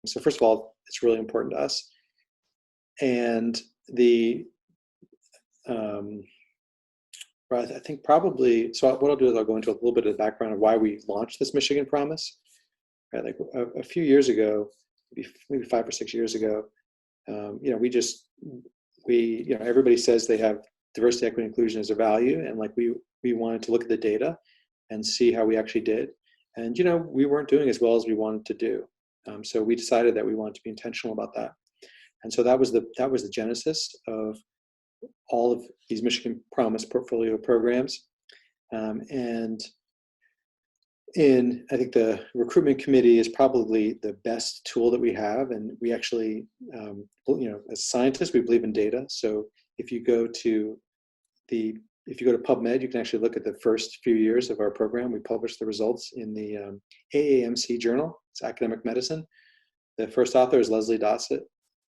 So first of all, it's really important to us. And I think probably, so what I'll do is I'll go into a little bit of the background of why we launched this Michigan Promise. Right, like a few years ago, maybe 5 or 6 years ago, everybody says they have diversity, equity, inclusion as a value, and like we wanted to look at the data and see how we actually did, and we weren't doing as well as we wanted to do, so we decided that we wanted to be intentional about that, and so that was the genesis of all of these Michigan Promise portfolio programs, and I think the recruitment committee is probably the best tool that we have, and we actually, as scientists, we believe in data. So if you go to PubMed, you can actually look at the first few years of our program. We published the results in the AAMC journal. It's academic medicine. The first author is Leslie Dossett,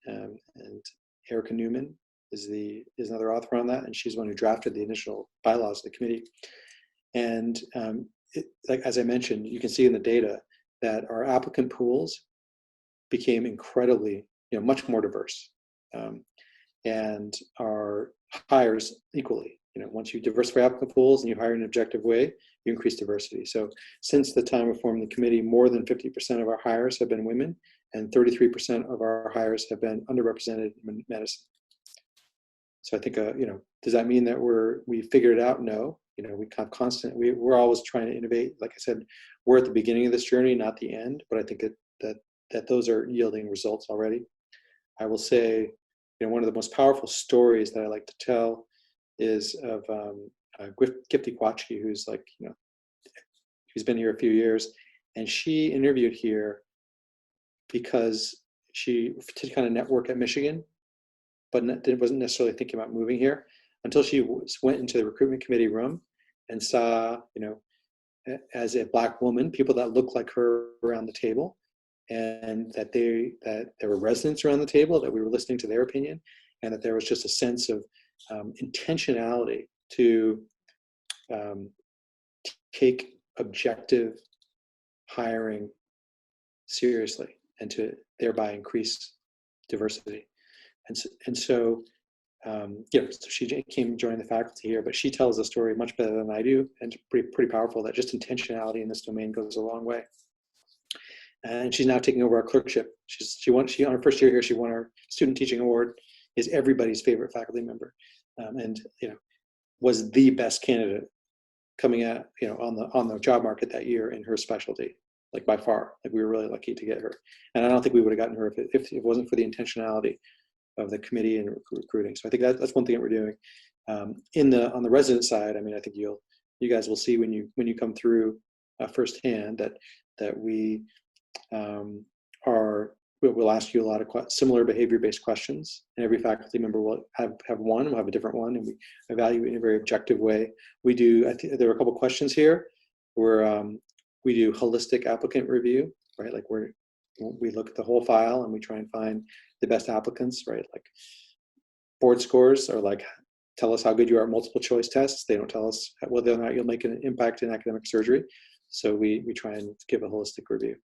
and Erica Newman is another author on that, and she's the one who drafted the initial bylaws of the committee. And like as I mentioned, you can see in the data that our applicant pools became incredibly, much more diverse, and our hires equally. Once you diversify applicant pools and you hire in an objective way, you increase diversity. So since the time of forming the committee, more than 50% of our hires have been women, and 33% of our hires have been underrepresented in medicine. So I think, does that mean that we figured it out? No. We kind of we're always trying to innovate. Like I said, we're at the beginning of this journey, not the end, but I think that those are yielding results already. I will say, one of the most powerful stories that I like to tell is of Gifty Kwachki, who's she's been here a few years, and she interviewed here because to kind of network at Michigan, but wasn't necessarily thinking about moving here until she went into the recruitment committee room and saw, as a Black woman, people that looked like her around the table, and that there were residents around the table, that we were listening to their opinion, and that there was just a sense of intentionality to take objective hiring seriously and to thereby increase diversity. So she came and joined the faculty here, but she tells the story much better than I do, and it's pretty powerful that just intentionality in this domain goes a long way. And she's now taking over our clerkship. She on her first year here, she won our student teaching award, is everybody's favorite faculty member, and was the best candidate coming out on the job market that year in her specialty, like by far. Like we were really lucky to get her, and I don't think we would have gotten her if it wasn't for the intentionality of the committee and recruiting. So I think that's one thing that we're doing. On the resident side, I mean, I think you guys will see when you come through firsthand that we we'll ask you a lot of similar behavior-based questions, and every faculty member will have one. We'll have a different one, and we evaluate in a very objective way. We do. I think there are a couple questions here where we do holistic applicant review, right? Like we look at the whole file and we try and find the best applicants, right? Like board scores are like, tell us how good you are at multiple choice tests. They don't tell us whether or not you'll make an impact in academic surgery. So we try and give a holistic review.